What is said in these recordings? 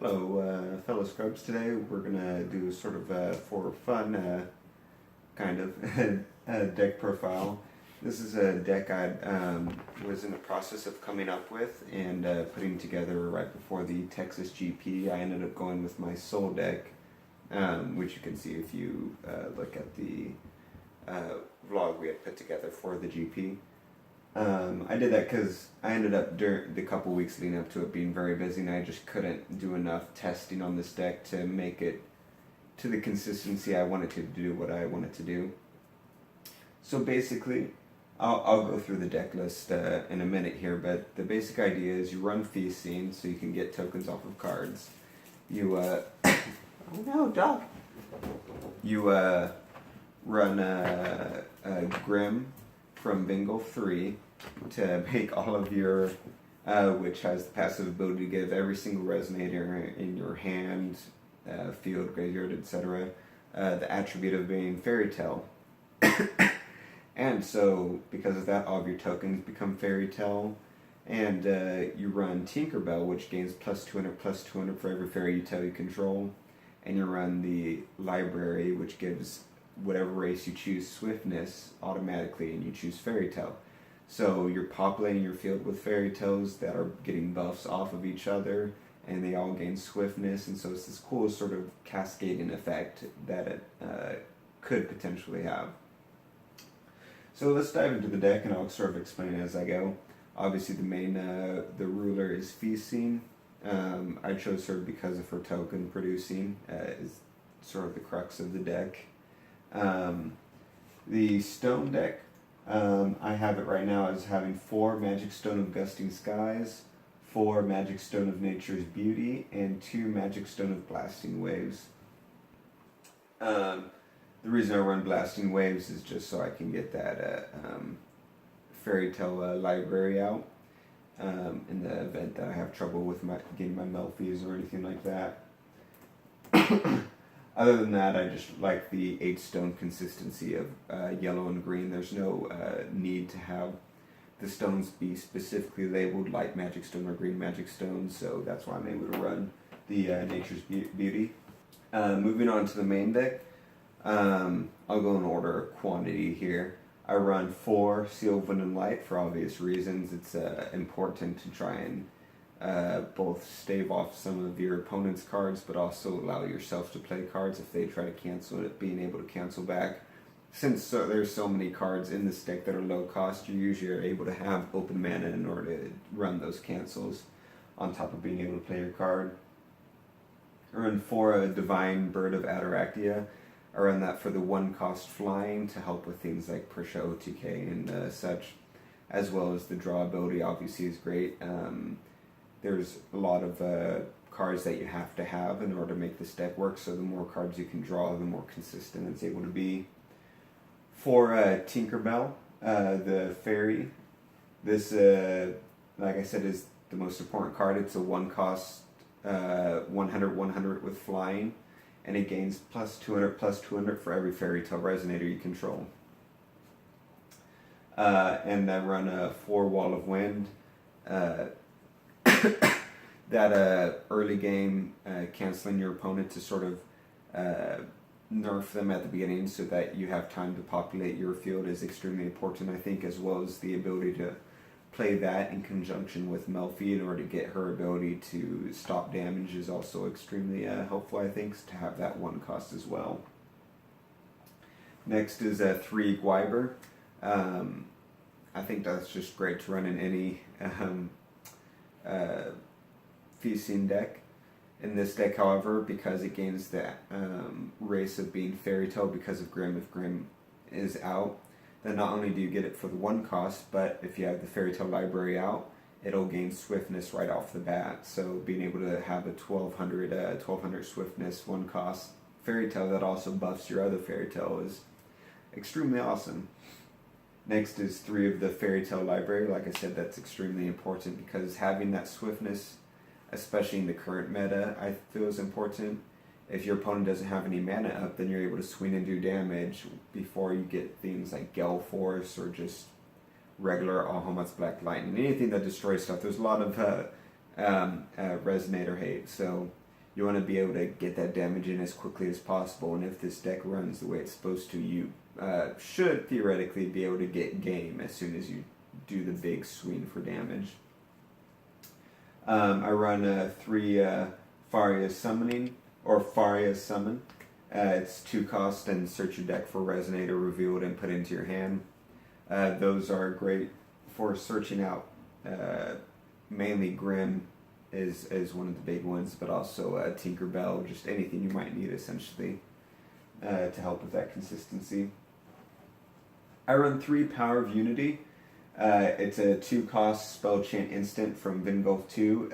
Hello, fellow scrubs. Today we're gonna do sort of for fun, kind of a deck profile. This is a deck I was in the process of coming up with and putting together right before the Texas GP. I ended up going with my soul deck, which you can see if you look at the vlog we had put together for the GP. I did that because I ended up during the couple weeks leading up to it being very busy, and I just couldn't do enough testing on this deck to make it to the consistency I wanted to do what I wanted to do. So basically, I'll go through the deck list in a minute here, but the basic idea is you run Fiethsing so you can get tokens off of cards. You, oh no, dog! You run Grim from Bingo 3 to make all of your, which has the passive ability to give every single resonator in your hand, field, graveyard, etc., the attribute of being Fairy Tale. And so, because of that, all of your tokens become Fairy Tale. And you run Tinkerbell, which gains plus 200 for every fairy tale you control. And you run the Library, which gives whatever race you choose swiftness automatically, and you choose Fairy Tale. So you're populating your field with Fairy Tales that are getting buffs off of each other, and they all gain swiftness, and so it's this cool sort of cascading effect that it could potentially have. So let's dive into the deck, and I'll sort of explain it as I go. Obviously the main, the ruler is Fiethsing. I chose her because of her token producing, is sort of the crux of the deck. The stone deck, I have it right now as having 4 Magic Stone of Gusting Skies, 4 Magic Stone of Nature's Beauty, and 2 Magic Stone of Blasting Waves. The reason I run Blasting Waves is just so I can get that Fairy Tale library out in the event that I have trouble with getting my Melfies or anything like that. Other than that, I just like the 8 stone consistency of yellow and green. There's no need to have the stones be specifically labeled light magic stone or green magic stone, so that's why I'm able to run the Nature's Beauty. Moving on to the main deck, I'll go in order of quantity here. I run 4 Seal of Wind and Light for obvious reasons. It's important to try and both stave off some of your opponent's cards, but also allow yourself to play cards if they try to cancel it, being able to cancel back. Since there's so many cards in this deck that are low cost, you usually are able to have open mana in order to run those cancels, on top of being able to play your card. I run 4 Divine Bird of Ataraxia. I run that for the 1 cost flying to help with things like Pressure OTK and such, as well as the draw ability obviously is great. There's a lot of cards that you have to have in order to make this deck work, so the more cards you can draw, the more consistent it's able to be. For Tinkerbell, the fairy, this, like I said, is the most important card. It's a 1 cost 100 with flying, and it gains plus 200 for every Fairy Tale resonator you control. And I run a 4 Wall of Wind. That early game canceling your opponent to sort of nerf them at the beginning so that you have time to populate your field is extremely important, I think, as well as the ability to play that in conjunction with Melfi in order to get her ability to stop damage is also extremely helpful, I think, to have that 1 cost as well. Next is 3 Gwyber. I think that's just great to run in any Fiethsing deck. In this deck, however, because it gains the race of being Fairy Tale because of Grim, if Grim is out, then not only do you get it for the 1 cost, but if you have the Fairy Tale library out, it'll gain swiftness right off the bat. So being able to have a 1200 swiftness 1 cost Fairy Tale that also buffs your other Fairy Tale is extremely awesome. Next is 3 of the Fairy Tale library. Like I said, that's extremely important because having that swiftness, especially in the current meta, I feel is important. If your opponent doesn't have any mana up, then you're able to swing and do damage before you get things like Gale Force or just regular Alhamat's Black Lightning. Anything that destroys stuff. There's a lot of resonator hate, so you want to be able to get that damage in as quickly as possible, and if this deck runs the way it's supposed to, you should theoretically be able to get game as soon as you do the big swing for damage. I run 3 Faria Summoning, or Faria Summon. It's 2 cost, and search your deck for Resonator revealed and put into your hand. Those are great for searching out, mainly Grim is one of the big ones, but also Tinkerbell, just anything you might need essentially to help with that consistency. I run 3 Power of Unity. It's a 2 cost spell chant instant from Vingolf 2.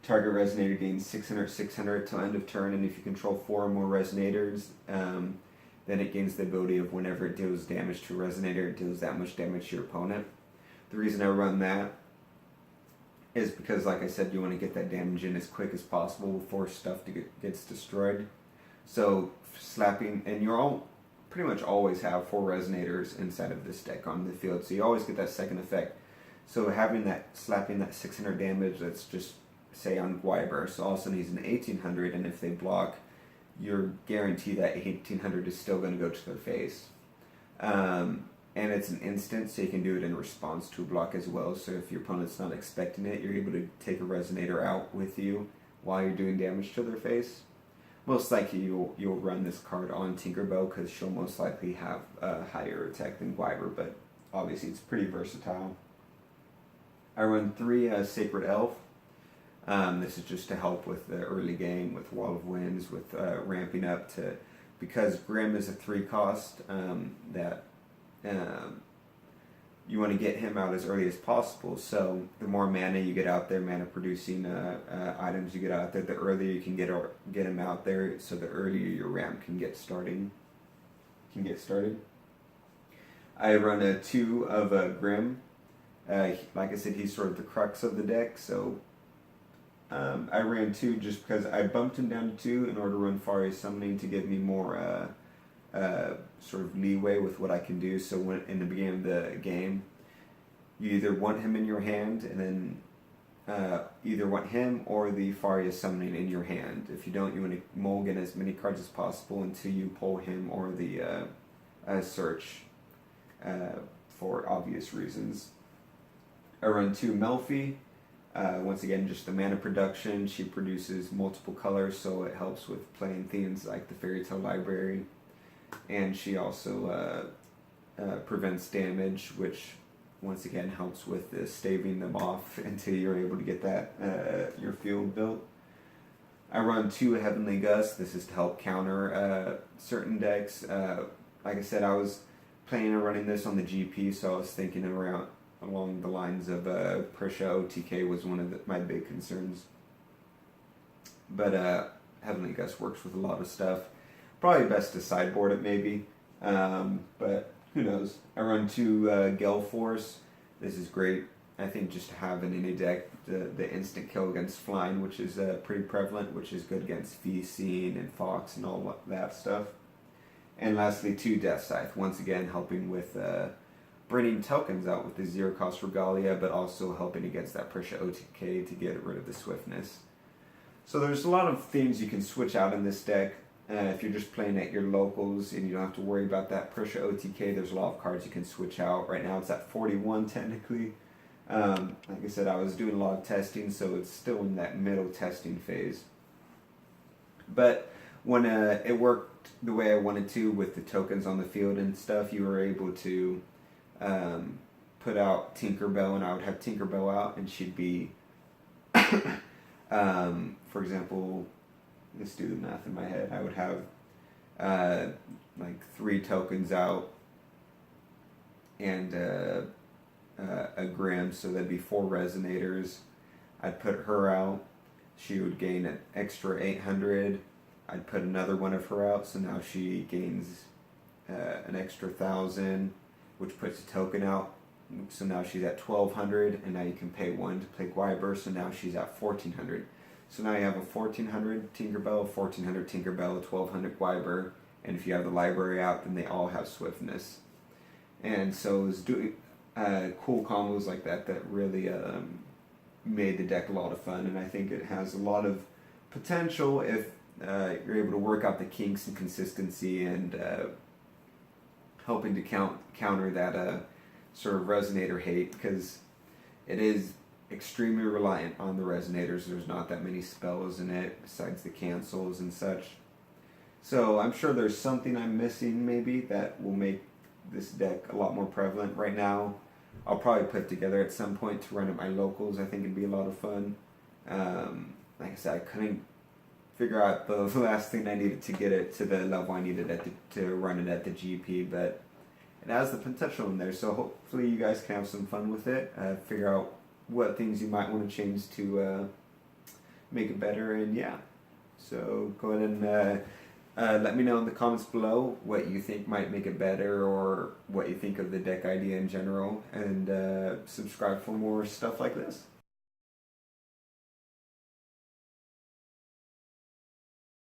Target Resonator gains 600/600 till end of turn, and if you control 4 or more Resonators, then it gains the ability of whenever it deals damage to a Resonator, it deals that much damage to your opponent. The reason I run that is because, like I said, you want to get that damage in as quick as possible before stuff gets destroyed. So slapping, and you're all pretty much always have 4 Resonators inside of this deck on the field, so you always get that second effect. So having that, slapping that 600 damage, that's just, say on Gwyber, so all of a sudden he's an 1800, and if they block, you're guaranteed that 1800 is still going to go to their face. And it's an instant, so you can do it in response to a block as well. So if your opponent's not expecting it, you're able to take a Resonator out with you while you're doing damage to their face. Most likely you'll run this card on Tinkerbell because she'll most likely have a higher attack than Gwyber, but obviously it's pretty versatile. I run 3 Sacred Elf. This is just to help with the early game, with Wall of Winds, with ramping up to, because Grim is a 3 cost, that you want to get him out as early as possible. So the more mana you get out there, mana producing items you get out there, the earlier you can get him out there. So the earlier your ramp can get started. I run 2 of Grim. Like I said, he's sort of the crux of the deck. So I ran 2 just because I bumped him down to 2 in order to run Faria Summoning to give me more sort of leeway with what I can do. So when in the beginning of the game, you either want him in your hand, and then either want him or the Faria Summoning in your hand. If you don't, you want to mulligan as many cards as possible until you pull him or the search, for obvious reasons. I run 2 Melfi. Once again, just the mana production. She produces multiple colors, so it helps with playing themes like the Fairy Tale Library. And she also prevents damage, which once again helps with staving them off until you're able to get that your field built. I run 2 Heavenly Gusts. This is to help counter certain decks. Like I said, I was planning on running this on the GP, so I was thinking along the lines of Prisha OTK was one of my big concerns. But Heavenly Gust works with a lot of stuff. Probably best to sideboard it maybe, but who knows. I run 2 Gale Force. This is great, I think, just to have in any deck. The instant kill against flying, which is pretty prevalent, which is good against Fiethsing and Fox and all that stuff. And lastly, 2 Death Scythe, once again helping with bringing tokens out with the 0 cost Regalia, but also helping against that Prisha OTK to get rid of the swiftness. So there's a lot of things you can switch out in this deck. If you're just playing at your locals and you don't have to worry about that Prisha OTK, there's a lot of cards you can switch out. Right now it's at 41 technically. Like I said, I was doing a lot of testing, so it's still in that middle testing phase. But when it worked the way I wanted to with the tokens on the field and stuff, you were able to put out Tinkerbell, and I would have Tinkerbell out, and she'd be, for example, let's do the math in my head. I would have like 3 tokens out and a Grim, so that'd be 4 Resonators. I'd put her out. She would gain an extra 800. I'd put another one of her out, so now she gains an extra 1,000, which puts a token out. So now she's at 1,200, and now you can pay 1 to play Gwyber, so now she's at 1,400. So now you have a 1,400 Tinkerbell, 1,400 Tinkerbell, a 1,200 Gwyber, and if you have the library out, then they all have swiftness. And so it's doing cool combos like that really made the deck a lot of fun, and I think it has a lot of potential if you're able to work out the kinks and consistency and helping to counter that sort of resonator hate, because it is extremely reliant on the resonators. There's not that many spells in it besides the cancels and such. So I'm sure there's something I'm missing maybe that will make this deck a lot more prevalent. Right now, I'll probably put together at some point to run at my locals. I think it'd be a lot of fun. Like I said, I couldn't figure out the last thing I needed to get it to the level I needed to run it at the GP, but it has the potential in there. So hopefully you guys can have some fun with it. Figure out what things you might want to change to make it better, and yeah. So go ahead and let me know in the comments below what you think might make it better, or what you think of the deck idea in general, and subscribe for more stuff like this.